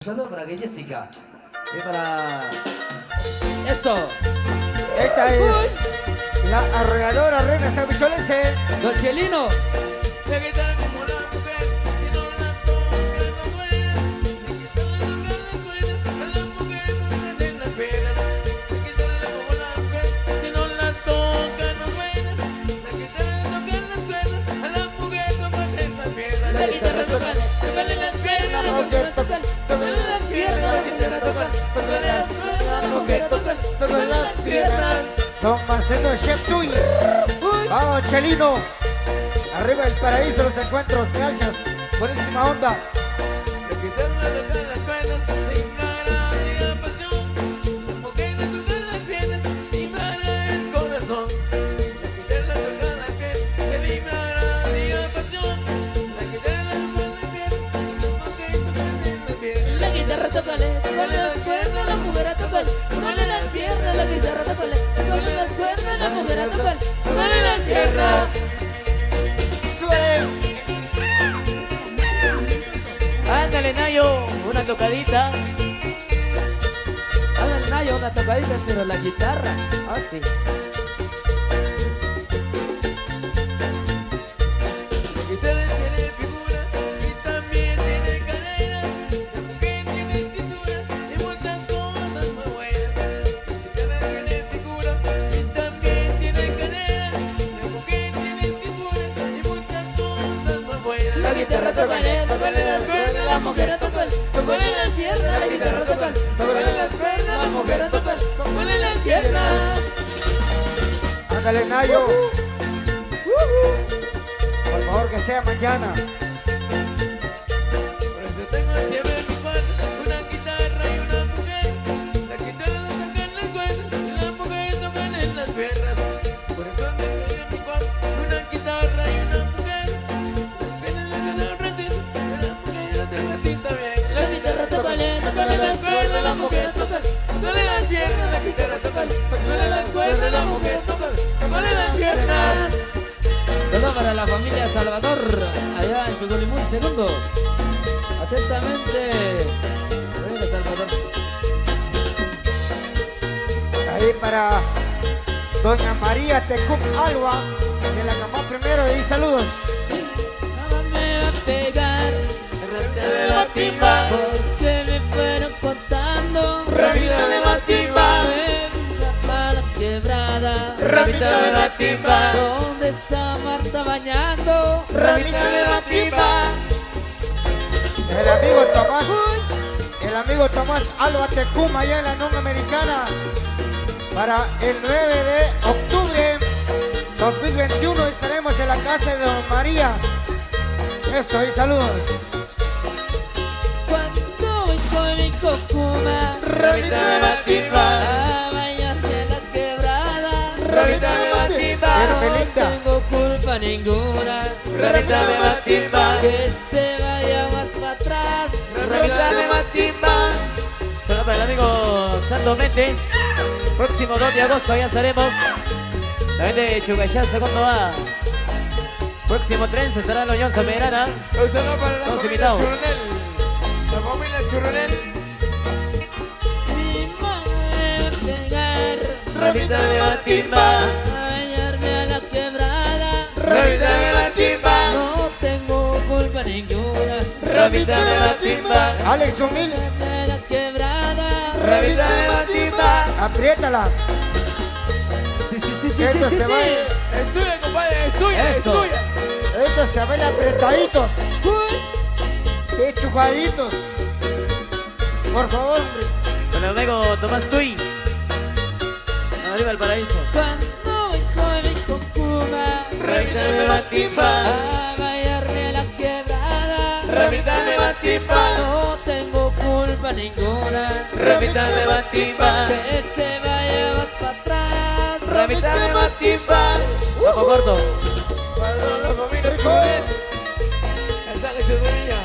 Saludos para que Jessica. Y para... ¡Eso! Esta es la arrolladora reina sanmicholense. Don Chelino. Le quitan como la mujer, si no la toca no buenas. Le quitan la mujer en las penas. Le quitan como la mujer, si no la toca no buenas. Le quitan las cuerdas a la mujer como en las piernas. La guitarra tocan, tocan en las piernas, la mujer tocan, tocan en las piernas. La guitarra tocan, tocan en las piernas, la mujer tocan, tocan en las piernas. Don Marcelo Chef Tuy. Vamos, Chelino. Arriba el paraíso, los encuentros. Gracias. Buenísima onda. Le quitan las cuerdas, le inflara la pasión. La mujer le tocan las piernas, le inflara el corazón. Le quitan las piernas, le inflara la pasión. Le quitan las piernas, la mujer tocan las piernas. La guitarra tócale, tócale las cuerdas, la mujer a tocar, tócale las piernas. La guitarra tócale, tócale las cuerdas, la mujer a tocar, tócale las piernas. Ándale, Nayo, una tocadita. Háganle Nayo una tocadita, pero la guitarra. Ah, sí. La guitarra tiene figura y también tiene cadera. La mujer tiene cintura y muchas cosas muy buenas. La guitarra tiene figura y también tiene cadera. La mujer tiene cintura y muchas cosas muy buenas. La guitarra tócale, tócale las cuerdas, la mujer a tocar, tócale las piernas. La guitarra tocan, tócale las cuerdas, la mujer a tocar, tócale las piernas. Ándale, Nayo. Por favor, que sea mañana. Por eso tengo siempre en mi cuarto una guitarra y una mujer. La guitarra la toca en las cuerdas y la mujer toca en las piernas. Por eso tengo en mi cuarto una guitarra y una mujer. Si las piernas le dan un ratito, pero la mujer no te ratita bien. La guitarra tócale, tócale las cuerdas, la mujer toca, tócale las piernas. La guitarra tócale, tócale las cuerdas, la mujer toca, tócale las piernas. Saludos para la familia Salvador, allá en Tudolimún segundo. Atentamente. Bueno, Salvador. Ahí para Doña María Tecum Alba, de la Camá primero. Y saludos. Nada me va a pegar. de Matimba, Porque me fueron contando. Ramita de Matimba, Para la quebrada. Ramita de Matimba, ¿Dónde está Marta bañando? Ramita de Matimba. El amigo Tomás Alba Tecum, allá en la Unión Americana. Para el 9 de octubre 2021 estaremos en la casa de Don María. Eso, y saludos. Cuando voy con mi cocuma Ramita de Matimba, a bañarme en la quebrada, Ramita de Matimba, Pero no Belinda. tengo culpa ninguna, Ramita de Matimba, que se vaya más para atrás. Ramita de Matimba. Solo para el amigo Santo Méndez. Próximo 2 de agosto ya estaremos. La gente de Chugayá, segundo A. Próximo tren se estará en la Unión Soberana. Un saludo para la Todos familia invitados. Churronel. La familia Churronel. Mi mamá me va a pegar Ramita de Matimba, a bañarme a la quebrada, Ramita de Matimba, no tengo culpa ninguna, Ramita de Matimba, Alex Humil, de la quebrada. Ramita de Matimba. apriétala. Sí, Esto se va, Es tuya, compadre. Es tuya, es Eso. tuya. esto se va apretaditos, pechugaditos. Por favor, hombre. Con el amigo Tomás Tuy. Arriba el paraíso. Cuando voy con mi cocuma Ramita de Matimba, a bañarme a la quebrada, Ramita de Matimba, no tengo culpa ninguna, Ramita de Matimba, que se vaya más para atrás. Ramita de Matimba. Vamos corto. Para toda la familia Churronel. Esta que se venía.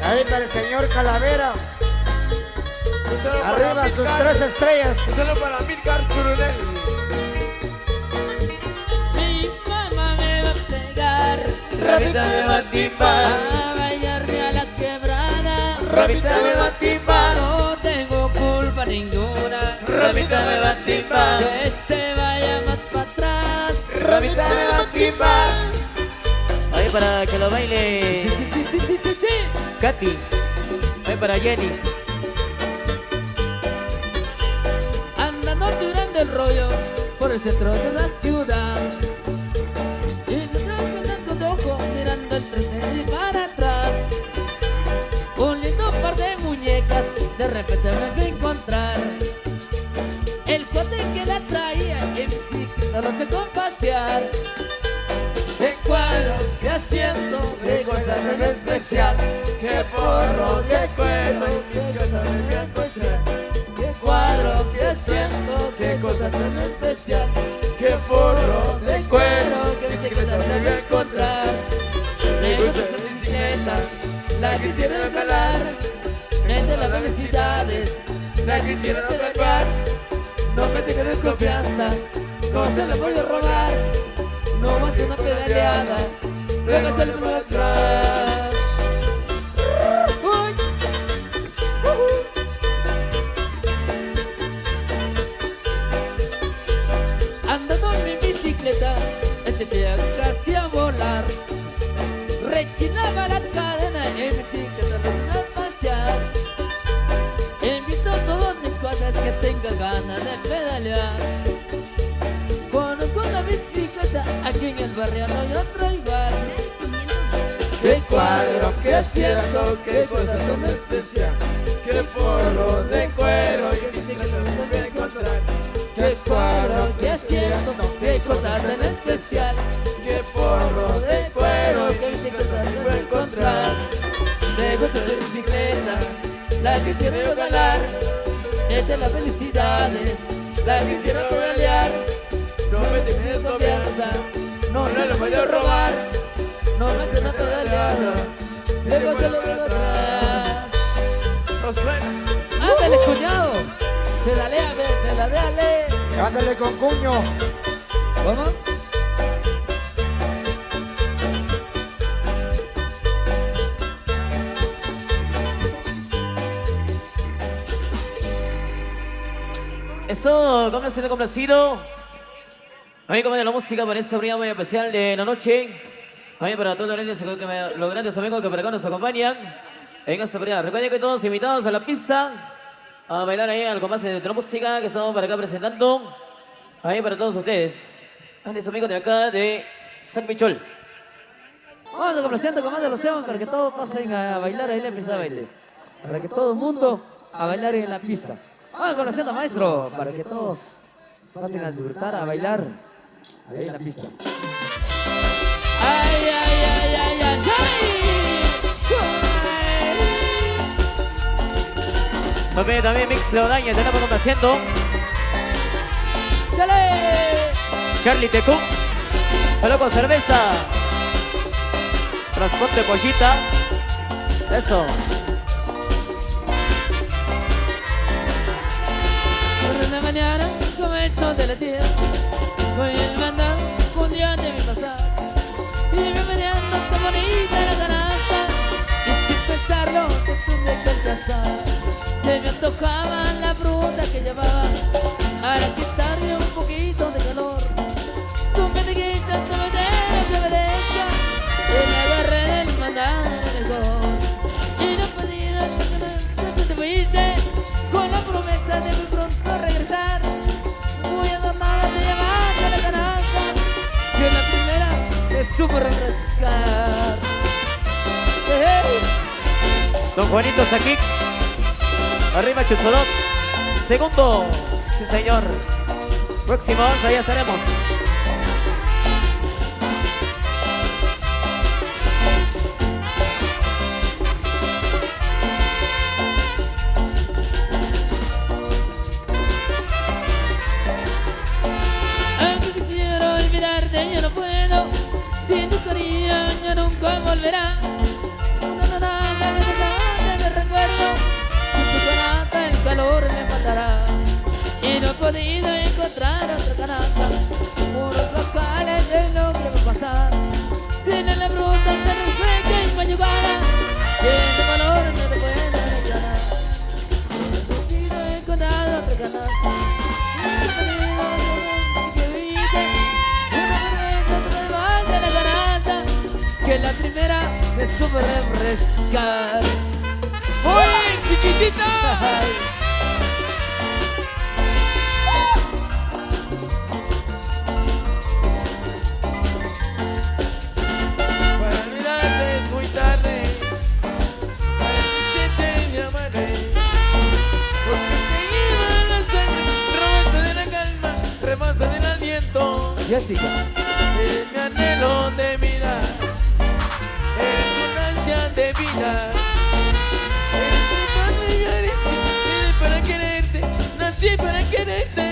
Ahí para el señor Calavera. Un saludo para Arriba sus Milcar. 3 estrellas. Un saludo para Milcar Churronel. Mi mamá me va a pegar Ramita de Matimba, a bañarme a la quebrada, Ramita me va a timbar, No tengo culpa ninguna. Ramita me va a timbar, Que se vaya más para atrás. Ramita me va a timbar. Ahí para que lo baile Sí, sí, sí, sí, sí, sí. Katy. Ahí para Jenny. Andando tirando el rollo por el centro de la ciudad. Y yo toco mirando el tren y para atrás. Un lindo par de muñecas de repente me fui a encontrar. El cuate que la traía en bicicleta lo sé con pasear. De cuadro, qué asiento, qué cosa tan especial. Qué porro de cuero y mis cosas me voy a encontrar. Qué cuadro, qué asiento, qué cosa tan especial. Qué porro de cuero, qué bicicleta me voy a encontrar. Me gusta esa bicicleta, la quisiera calar. Entre las felicidades, la quisiera pedalear. No me tengas desconfianza, no se la voy a robar. No más de una pedaleada, luego te lo voy atrás. Uy. Andando en mi bicicleta, este día casi a volar. Rechinaba la cadena en mi bicicleta, lo iba a pasear. Invito a todos mis cuates que tengan ganas de pedalear. Conozco una bicicleta aquí en el barrio, no hay otro igual. Qué cuadro, qué asiento, qué cosa tan especial. Qué porro de cuero y qué bicicleta me voy a encontrar. Qué cuadro, qué asiento, qué cosa tan especial. Qué porro de cuero y qué bicicleta me voy a encontrar. Me gusta esta bicicleta, la quisiera regalar. Es de las felicidades, la quisiera pedalear. No me tengas confianza, no la voy a robar. No me tengas pedaleada, luego te lo vuelvo atrás. No suena. Ándale, cuñado, pedaleame, pedaleale. Ándale con cuño. ¿Cómo? Eso, ¿cómo siendo complacido? A mí como de la música para esta brilla muy especial de la noche. A mí para todos los grandes amigos que por acá nos acompañan en esta brilla. Recuerden que todos invitados a la pista a bailar ahí al compás de la música que estamos para acá presentando. Ahí para todos ustedes. Grandes amigos de acá de San Michol. Vamos complaciendo con más de los temas para que todos pasen a bailar ahí en la pista de baile. Para que todo el mundo a bailar en la pista. Vamos complaciendo, maestro, para que todos pasen a disfrutar, a bailar ahí en la pista. ¡Ay, ay, ay, ay, ay, ay! También Mix Leodaña, tenemos complaciendo. ¡Dale! Charlie Tecu, solo con cerveza. Transporte pollita. Eso. Por una mañana, como el sol de la tierra, voy el mandado un día de mi pasado. Y me meneando tan bonita la canasta, y sin pensarlo, te tuve que alcanzar. Se me antojaba la fruta que llevaba, para quitarle un poquito de calor. Tú me dijiste, tú me dejas que obedezca, y me agarré del mandado mejor. Y no pedí que te fuiste, con la promesa de muy pronto regresar. Muy adornada de llevarte a la canasta, que la primera te supo refrescar. Hey. Don Juanito Saquic. Arriba Chutzolot. Segundo. Sí, señor. Próximo, allá estaremos. Aunque quisiera olvidarte, yo no puedo. Sin tu cariño, ya nunca volverá. Una naranja me dejaste de recuerdo. Sin tu canasta, el calor me matará. Y no he podido encontrar otra canasta. Muros locales es lo que va a pasar. Tiene la fruta tan reseca y mayugada, que de valor no te puede refrescar. ¡Muy chiquitita! Ay, Para olvidarte es muy tarde, para que te llamaré, porque te lleva la sangre, robaste de la calma, remasa del aliento, Jessica. el anhelo de vida, eres una ansia de vida, eres mi padre y eres para quererte, nací para quererte,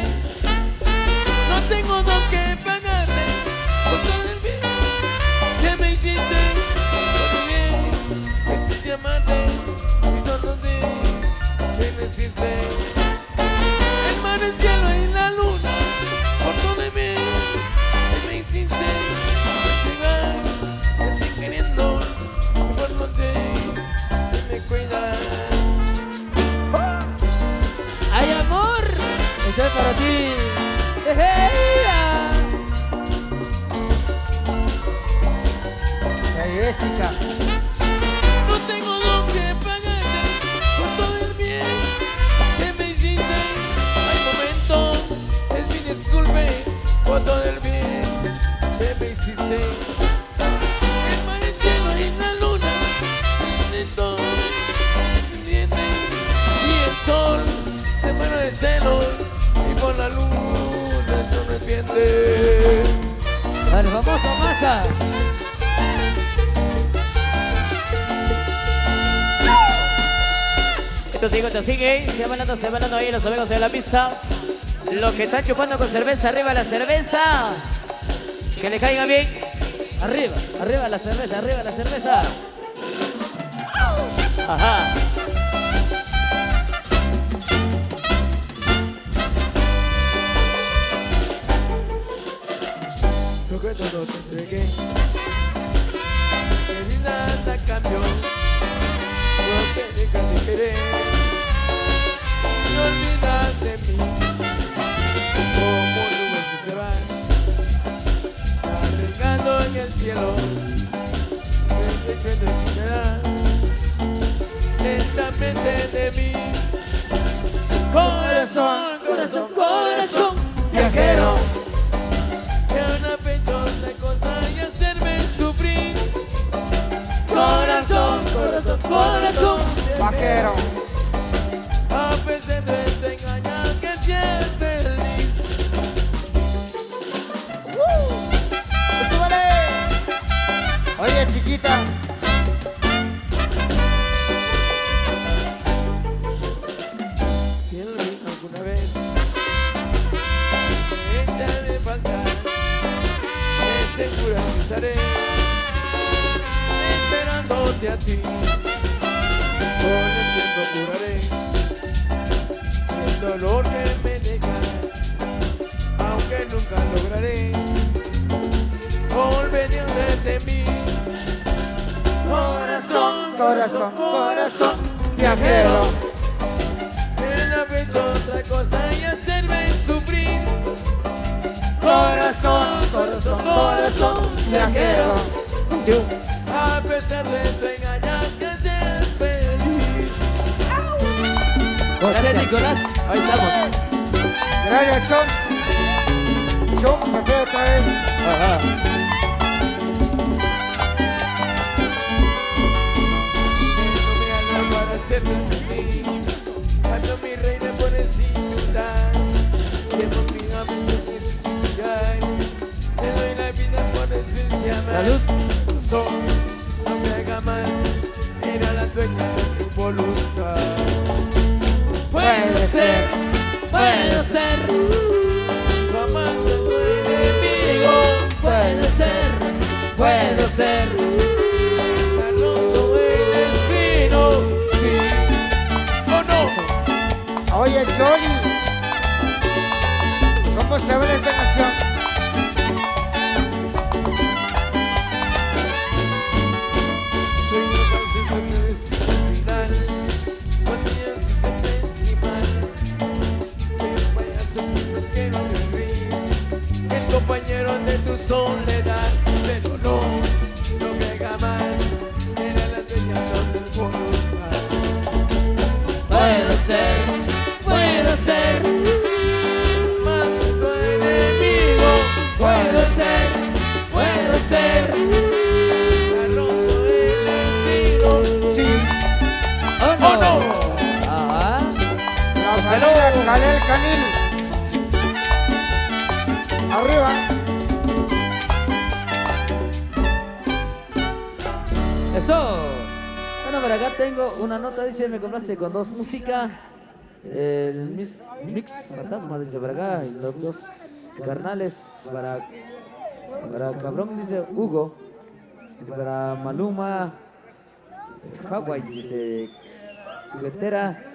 no tengo don que pagarte, por todo el bien que me hiciste, por tu bien, me hiciste amarte, y no dudé que me hiciste, el mar, el cielo y la luna, por todo el bien que me hiciste, me sigo queriendo, por no te que me cuidas. ¡Ay, amor! Esto es para ti. Hey, Jessica. No tengo don que pagarte por todo el bien que me hiciste. Hay momentos, es mi disculpe por todo el bien que me hiciste. El mar, el cielo y la luna, lento, pendiente, y el sol se muere de celos y por la luna se arrepiente. Al famoso Masa. Esto sigue, se van dando ahí los amigos de la pista. Los que están chupando con cerveza, arriba la cerveza. Que le caiga bien. Arriba, arriba la cerveza, arriba la cerveza. Ajá. Lo que todo te entregué, mi vida nada cambió, lo que dejas de querer, no olvidas de mí, como nubes que se van, navegando en el cielo, desde que te quedará, lentamente de mí, corazón, corazón, corazón, viajero. Que una pechosa cosa y hacerme sufrir. Corazón, corazón, corazón, Vaquero. a pesar de te engañar que seas feliz. ¡Súbale! Oye, chiquita. Si alguna vez me echa de falta, segura que estaré esperándote a ti. Con el tiempo curaré el dolor que me dejas, aunque nunca lograré olvidarte de mí. Corazón, Corazón, corazón, viajero. que no he hecho otra cosa y hacerme sufrir. Corazón, corazón, corazón, viajero. A pesar de tu engañar que seas feliz. José Nicolás. Ahí estamos. Gracias, Chon. Chon, se fue otra vez. Ajá. No me hagas para hacerte feliz. Cuando mi reina por encima, llevo mi amor que significar. Te doy la vida por decirte amar. Salud. No me haga más, era la dueña de tu voluntad. Puede ser, Puede ser, Tu amante, tu enemigo. puede ser, puede ser. Carloso el espino, sí o no. Oye, Johnny. ¿Cómo se ve esta canción? Soy una princesa que decide al final. Cuando ya se siente encima, soy un payaso que no quiero reír. El compañero de tu soledad, pero no, no que jamás era la dueña Familia salud. Calel Canil. Arriba. Eso. Bueno, por acá tengo una nota, dice, me complace con dos música. El mix fantasma, dice por acá. Y los dos carnales para cabrón, dice Hugo. Y para Maluma, Hawaii, dice Cletera.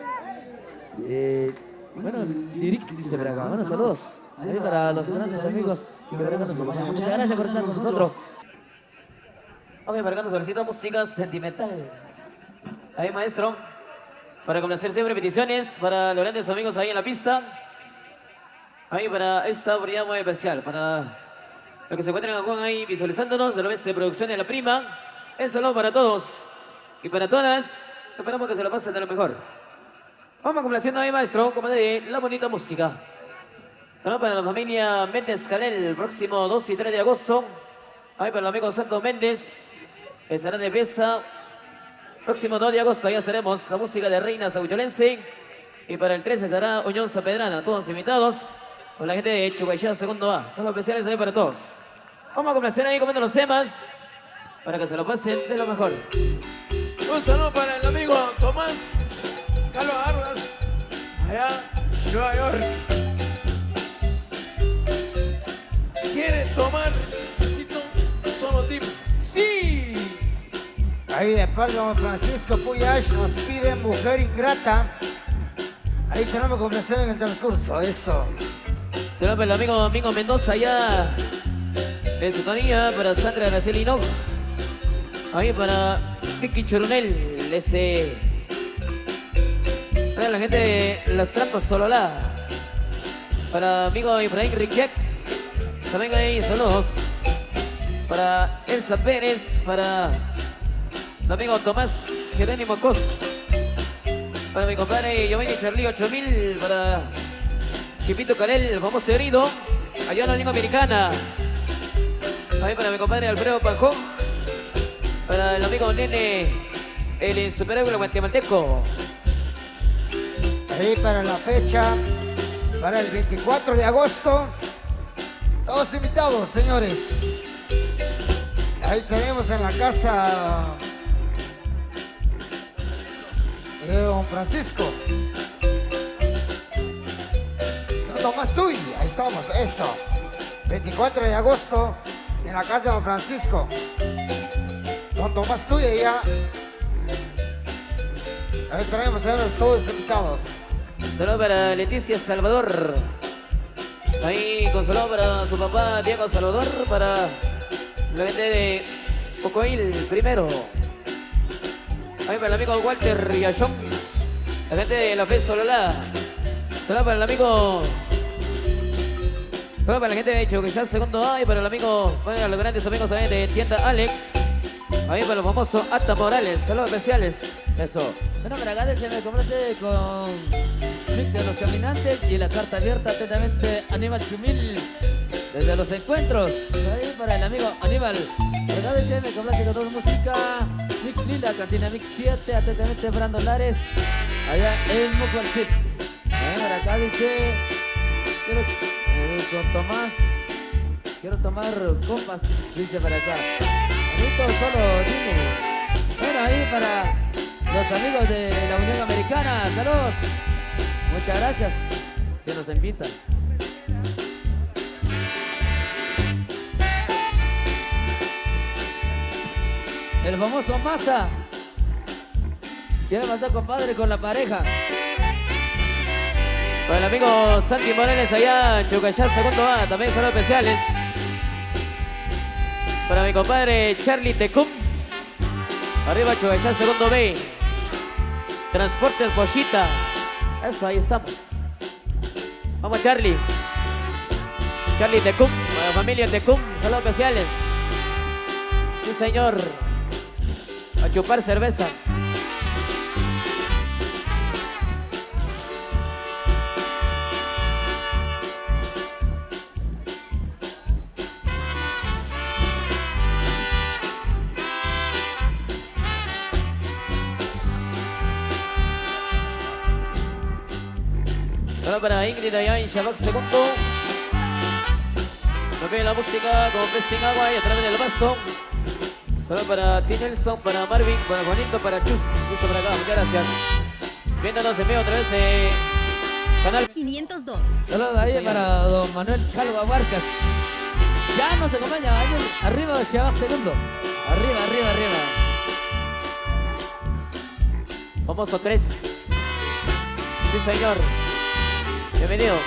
Bueno, Lyric dice por acá. Bueno, saludos. Ahí para los grandes amigos que por acá nos acompañan. Muchas gracias por estar con nosotros. Ok, para acá nos solicita música sentimental. Ahí, maestro. Para complacer siempre peticiones para los grandes amigos ahí en la pista. Ahí para esa oportunidad muy especial. Para los que se encuentran en Cancún ahí visualizándonos de la vez de producción de La Prima. El saludo para todos y para todas. Esperamos que se lo pasen de lo mejor. Vamos complaciendo ahí, maestro, compadre, la bonita música. Saludos para la familia Méndez Canel, el próximo 2 y 3 de agosto. Ahí para el amigo Santos Méndez, estará de fiesta. Próximo 2 de agosto ya estaremos la música de Reina Sabucholense. Y para el 13 estará Unión Sapedrana, todos invitados. Con la gente de Chuguayá, segundo A. Son especiales ahí para todos. Vamos a complacer ahí comiendo los temas para que se lo pasen de lo mejor. Un saludo para el amigo Tomás Carlos Ardas, allá en Nueva York. ¿Quieren tomar? Necesito solo tip. ¡Sí! Ahí de parte de don Francisco Puyash nos pide Mujer Ingrata. Ahí tenemos que complacer en el transcurso, eso. Saludos para el amigo Domingo Mendoza allá en sintonía, para Sandra Araceli Hinojo. Ahí para Vicky Chorunel, ese. Para la gente de Las Trampas Sololá. Para amigo Ibrahim Riquet. También ahí saludos. Para Elsa Pérez, para el amigo Tomás Jerónimo Cos. Para mi compadre Giovanni Charlie 8000, para Chipito Canel, el famoso herido, allá en la lengua americana. Ahí para mi compadre Alfredo Pajón. Para el amigo Nene, el insuperable guatemalteco. Ahí para la fecha, para el 24 de agosto. Todos invitados, señores. Ahí tenemos en la casa de don Francisco. Don Tomás Tuy, ahí estamos, eso. 24 de agosto en la casa de don Francisco. Don Tomás Tuy, allá. Ahí tenemos, señores, todos invitados. Saludos para Leticia Salvador. Ahí consolado para su papá Diego Salvador, para la gente de Pocoil primero. Ahí para el amigo Walter Riachón, la gente de la Fe Sololá. Saludos para el amigo. Saludos para la gente de Choquillán segundo A y para el amigo, para los grandes amigos también de Tienda Alex. Ahí para los famosos Ata Morales, saludos especiales. Eso. Bueno, para acá se me complace con Mix de los Caminantes y la carta abierta atentamente Aníbal Chumil desde los encuentros. Ahí para el amigo Aníbal. Para acá se me complace con dos música. Mix Linda, Cantina Mix 7, atentamente Brandon Lares, allá en Mucualcit. Para acá dice, con Tomás, quiero tomar copas, dice para acá. Bonito, solo dime. Bueno, ahí para los amigos de la Unión Americana, saludos. Muchas gracias, se nos invitan. El famoso Masa. Quiere pasar, compadre, con la pareja. Para el amigo Santi Morales allá en Chucayá, segundo A, también saludos especiales. Para mi compadre Charlie Tecum, arriba Chucayá, segundo B. Transporte Pochita. Eso, ahí estamos. Vamos, Charlie. Charlie Tecum, para la familia Tecum, saludos especiales. Sí, señor. A chupar cerveza. Solo para Ingrid allá en Shabak segundo. Nos ve la música como pez en agua y a través del vaso. Solo para T. Nelson, para Marvin, para Juanito, para Chus. Eso para acá, muchas gracias. Viéndonos en vivo a través de Canal 502. Saludos ahí señor. para don Manuel Calva Barcas. Ya nos acompaña, ayer arriba de Shabak segundo. Arriba, arriba, arriba. Famoso 3. Sí, señor. Bienvenidos.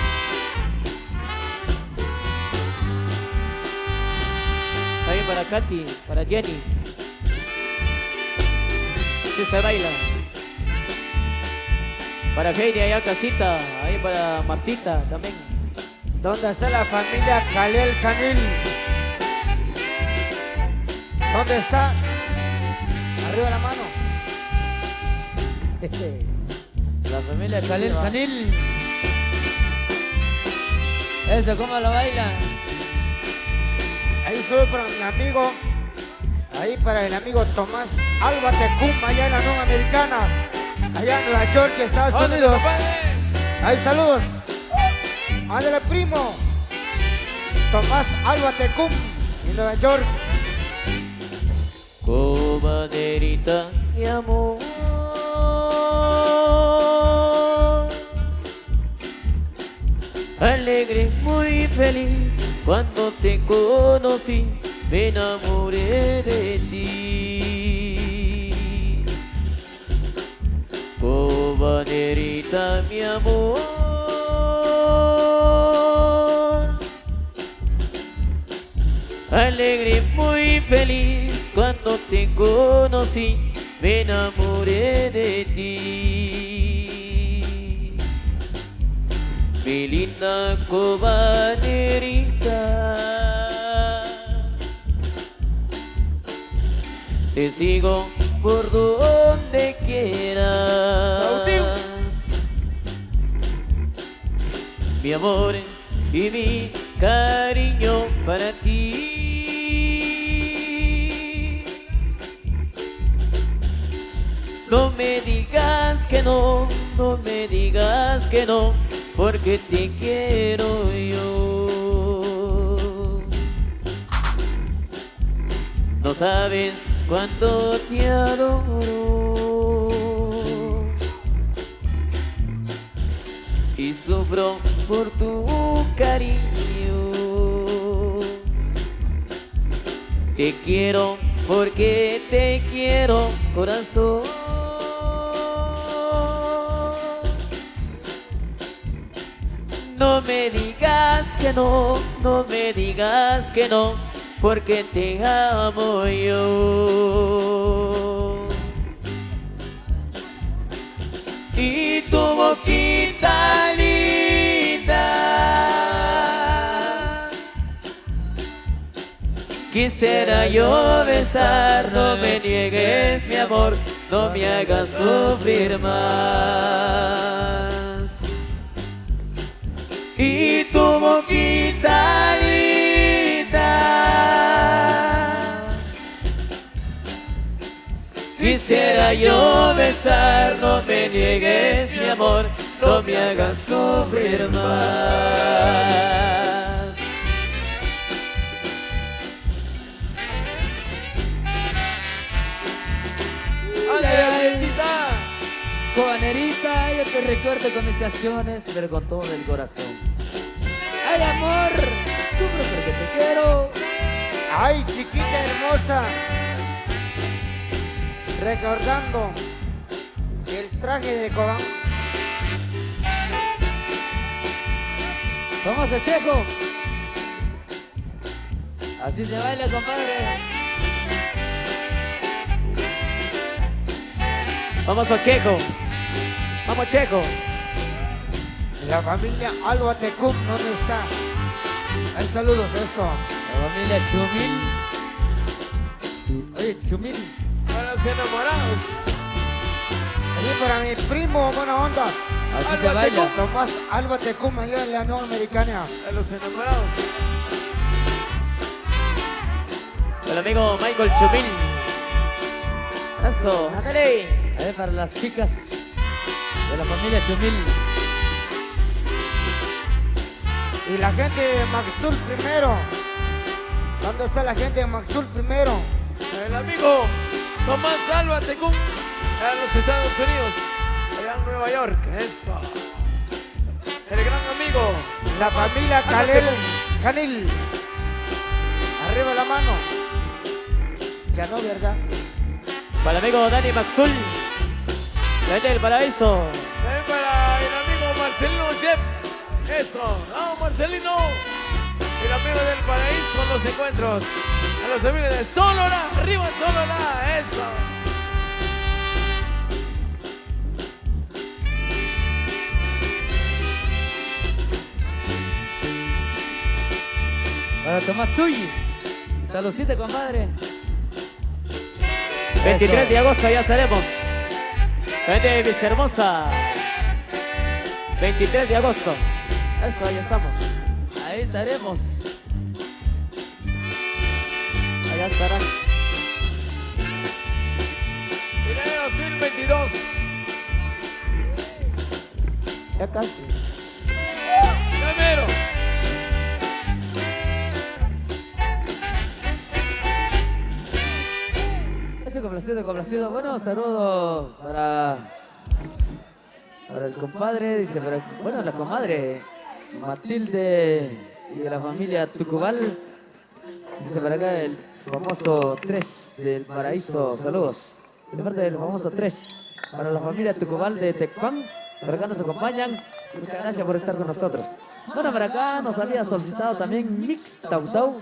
También para Katy, para Jenny. Sí se baila. Para Heidi allá casita, ahí para Martita también. ¿Dónde está la familia Kalel Canil? ¿Dónde está? Arriba la mano. La familia Khalil Sí, va. Canil. Eso, ¿cómo lo baila? Ahí sube para mi amigo. Ahí para el amigo Tomás Alba Tecum, allá en la Unión Americana. Allá en Nueva York, Estados ¡Ándale, Unidos. compadre! Ahí saludos. Ándale, primo. Tomás Alba Tecum, en Nueva York. Cobaderita, mi amor. Alegre, muy feliz, cuando te conocí, me enamoré de ti. Cobaderita, mi amor. Alegre, muy feliz, cuando te conocí, me enamoré de ti. Mi linda cobaderita, te sigo por donde quieras. Mi amor y mi cariño para ti. No me digas que no, no me digas que no, porque te quiero yo. No sabes cuánto te adoro y sufro por tu cariño. Te quiero porque te quiero, corazón. No me digas que no, no me digas que no, porque te amo yo. Y tu boquita linda, quisiera yo besar. No me niegues mi amor, no me hagas sufrir más. Y tu boquita linda, quisiera yo besar. No me niegues mi amor, no me hagas sufrir más. ¡Ándale, bendita! Cobanerita, yo te recuerdo con mis canciones, pero con todo el corazón. Ay, amor, sufro porque te quiero. Ay, chiquita hermosa. Recordando el traje de Cobán. Famoso Checo. Así se baila, compadre. Vamos a Checo, vamos Checo. La familia Alba Tecum, ¿dónde está? Hay saludos, eso. La familia Chumil. Oye, Chumil. Para los enamorados. Allí para mi primo, buena onda. Así se Alba baila. Tecum. Tomás Alba Tecum, allá en la Unión Americana. A los enamorados. El amigo Michael Chumil. Eso, ándale. Para las chicas de la familia Chumil. Y la gente de Maxul primero. ¿Dónde está la gente de Maxul primero? El amigo Tomás Alba Tecún, en los Estados Unidos, allá en Nueva York. Eso. El gran amigo. La familia Canil. Arriba la mano. Ya no, ¿verdad? Para el amigo Dani Maxul, la gente del paraíso. También para el amigo Marcelino Chef. Eso. Vamos, Marcelino. El amigo del paraíso, los encuentros. A los amigos de Sonora. Arriba Sonora. Eso. Para Tomás Tuy. Saludcita, compadre. 23 de agosto ya estaremos. La gente de Vista Hermosa. 23 de agosto. Eso, ahí estamos. Ahí estaremos. Allá estarán. Enero 2022. Ya casi. Primero. Complacido, complacido. Bueno, saludos para el compadre, dice, bueno, la comadre Matilde y de la familia Tucubal. Dice para acá el famoso 3 del paraíso. Saludos. De parte del famoso 3 para la familia Tucubal de Tecpan. Por acá nos acompañan. Muchas gracias por estar con nosotros. Bueno, para acá nos había solicitado también Mix Tautau.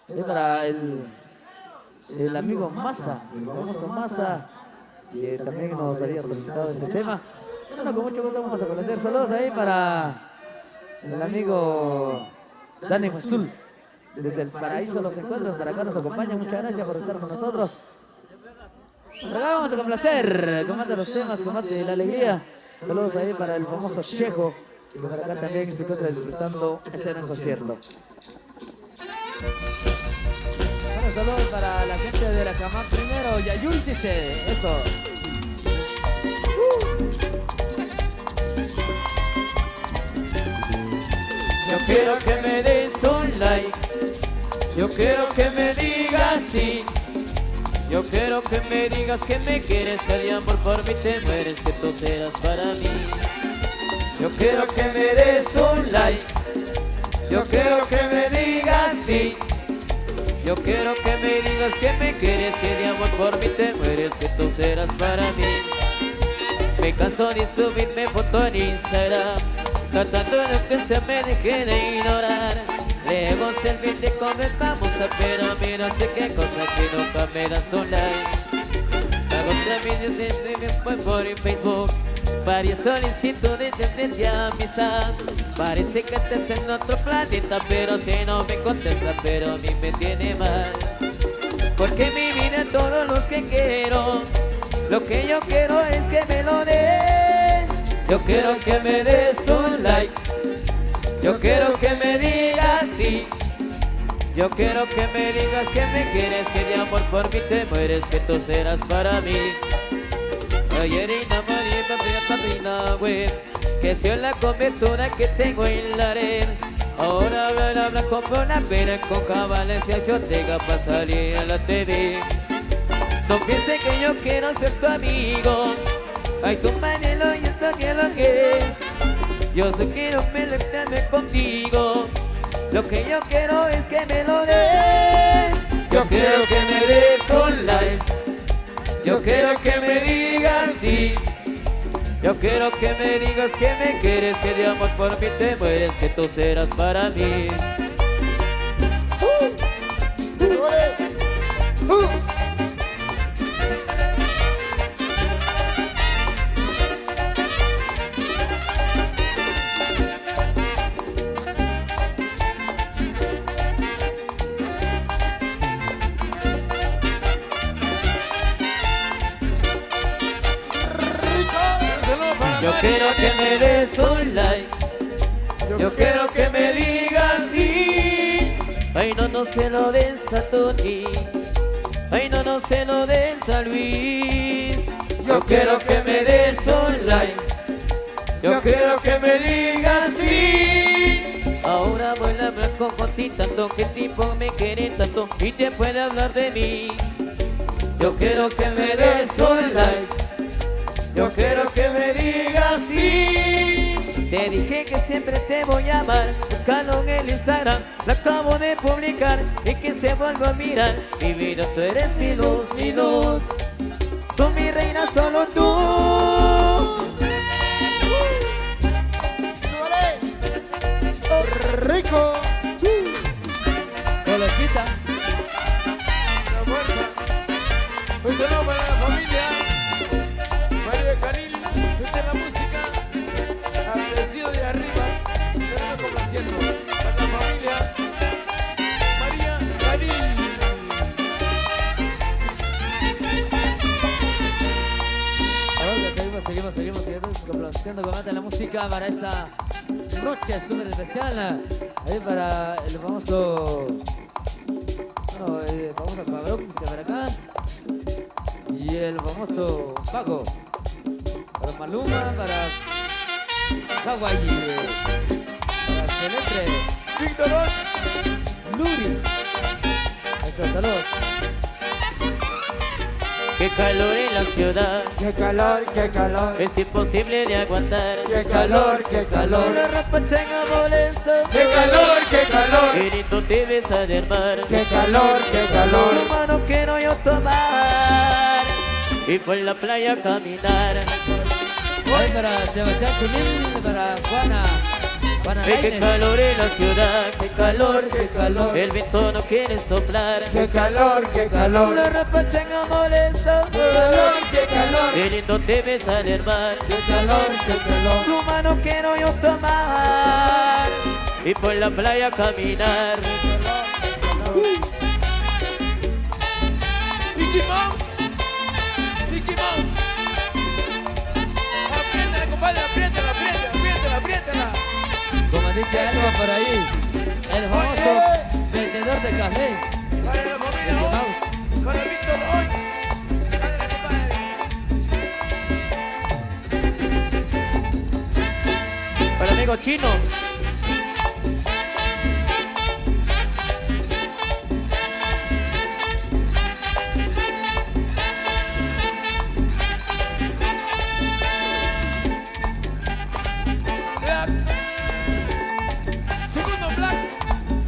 Es para el amigo Massa, el famoso Massa, que también nos había solicitado este tema. Bueno, con mucho gusto vamos a conocer. Saludos ahí para el amigo Dani Maxul. Desde el paraíso los encuentros, para acá nos acompaña. Muchas gracias por estar con nosotros. Por acá vamos a complacer, combate los temas, combate la alegría. Saludos ahí para el famoso Chejo, que por acá también se encuentra disfrutando este gran concierto. Saludos para la gente de la Camán primero. Yayul dice eso. Yo quiero que me des un like. Yo quiero que me digas sí. Yo quiero que me digas que me quieres, que de amor por mí te mueres, que tú serás para mí. Yo quiero que me des un like. Yo quiero que me digas sí. Yo quiero que me digas que me quieres, que de amor por mí te mueres, que tú serás para mí. Me canso de subirme foto en Instagram, tratando de que se me deje de ignorar. Luego selfie te comenzamos a pero a mí no sé qué cosa que nunca me das un like. Hago trámites de por Facebook, varias solicitudes de amistad. Parece que estás en otro planeta, pero si no me contesta, pero a mí me tiene mal. Porque mi vida todos los que quiero, lo que yo quiero es que me lo des. Yo quiero que me des un like. Yo quiero que me digas sí. Yo quiero que me digas que me quieres, que de amor por mí te mueres, que tú serás para mí. Ayerina, María, güey, que soy la cobertura que tengo en la red. Ahora habla como una pera con cabales y Ortega para salir a la TV. No pienses que yo quiero ser tu amigo. Ay, tu manelo y esto que lo que es. Yo solo quiero pelearme contigo. Lo que yo quiero es que me lo des. Yo quiero que me des un like. Yo quiero que me digas sí. Yo quiero que me digas que me quieres, que de amor por mí te mueres, que tú serás para mí. Yo quiero que me des un like. Yo quiero que me digas sí. Ay, no se lo des a Toti. Ay, no se lo des a Luis. Yo quiero que me des un like. Yo quiero que me digas sí. Ahora por ti tanto, que tipo me quiere tanto y te puede hablar de mí. Yo quiero que me des un like, yo quiero que me digas sí. Te dije que siempre te voy a amar, búscalo en el Instagram, lo acabo de publicar y que se vuelva a mirar. Mi vida, tú eres mi luz, tú mi reina, solo tú. Rico. Coloquita. La fuerza. Un saludo para la familia. Mario Canil, suelta la música. Agradecido de arriba. Estaremos complaciendo. Para la familia. María Canil. Ahora seguimos complaciendo con la música para esta noche súper especial. Ahí para el famoso, bueno, el famoso Pablo que está para acá y el famoso Paco, para Maluma, para Hawaii, para Celeste, Víctor Ross. Luri. Eso, salud. Qué calor en la ciudad, Qué calor, qué calor. es imposible de aguantar. Qué calor, qué calor. La ropa tenga molesta, Qué calor, qué calor. Querido te besa del mar. Qué calor, qué calor. Tu mano quiero yo tomar y por la playa caminar. Ahí para Sebastián Chumil, para Juana Ve qué Lainez. calor en la ciudad, Qué calor, qué calor. el viento no quiere soplar. Qué calor, qué calor. La ropa tenga molesta, Qué calor, qué calor. querido te besa del mar. Qué calor, qué calor. Tu mano quiero yo tomar y por la playa caminar. Mickey Mouse. Mickey Mouse. Apriétala, compadre, apriétala. Como dice algo por ahí, el famoso vendedor de café. Para la familia Mickey Oz. Mouse. Para Víctor Oz. Dale, compadre. Para el amigo chino. Black. Segundo Black.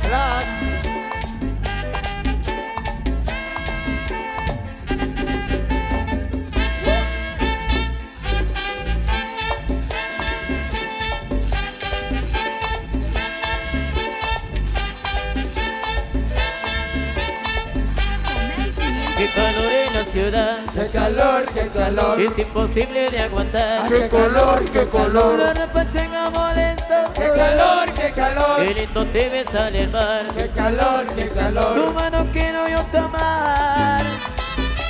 Black. Qué calor en la ciudad, Qué calor, qué calor. es imposible de aguantar. Qué calor, qué calor. La ropa tenga molesta, Qué calor, qué calor. el viento te besa del mar. Qué calor, qué Tu calor. mano quiero yo tomar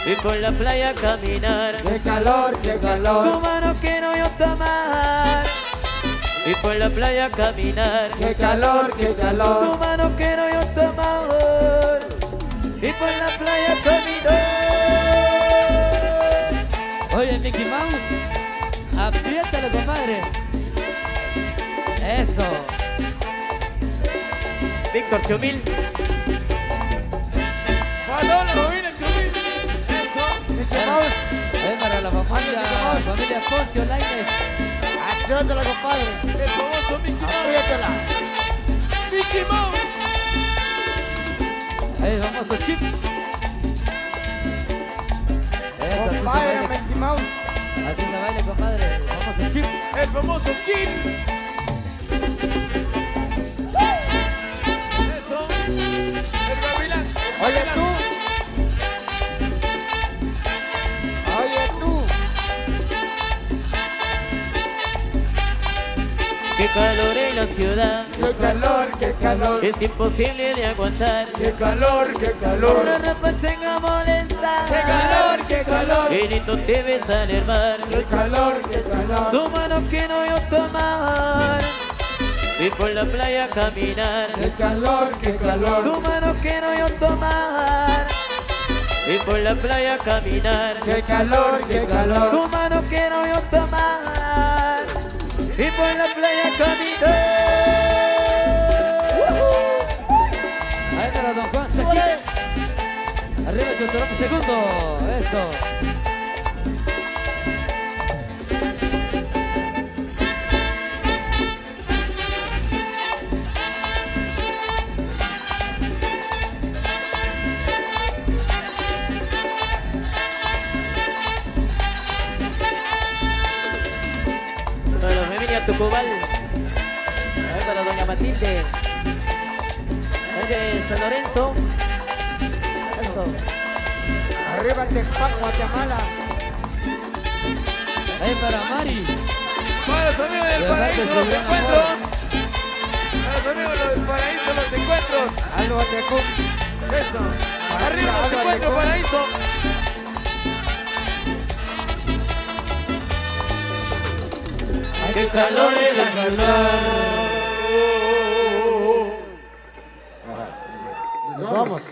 y por la playa caminar. Qué calor, qué Tu calor. mano quiero yo tomar y por la playa caminar. Qué calor, qué Tu calor. mano quiero yo tomar y por la playa caminar. Oye, Mickey Mouse, apriétalo, compadre. Eso. Víctor Chumil. Para toda la familia Chumil. Eso. Mickey Mouse. Es para la familia, Mickey Mouse. familia Poncio Lainez. Apriétala, compadre. El famoso Mickey Mouse. Apriétala. Mickey Mouse. Ahí el famoso Chip. Eso, así se Compadre, baila, Mickey Mouse. así se baila, compadre. El famoso Chip. El famoso Kid. Eso. El gavilán. Oye tú. Oye tú. Qué calor en la ciudad, Qué calor, qué calor. es imposible de aguantar. Qué calor, qué calor. La ropa tenga molesta, Qué calor, qué calor. el viento te besa del mar. Qué calor, qué calor. Tu mano quiero yo tomar y por la playa caminar. Qué calor, qué calor. Tu mano quiero yo tomar y por la playa caminar. Qué calor, qué calor. Tu mano quiero yo tomar y por la playa caminar. Chotorope segundo. Eso. Para los Meminia Tucubal. A ver, para doña Matilde. De San Lorenzo. Eso. Arriba Tecpac, Guatemala. Ahí para Mari. Para los amigos del De paraíso, parte los del programa encuentros. Para los amigos del paraíso, los encuentros. Algo Tecum. Eso. Arriba los encuentros, paraíso. ¡Qué calor de la ciudad! Nos vamos.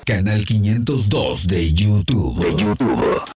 Canal 502 de YouTube.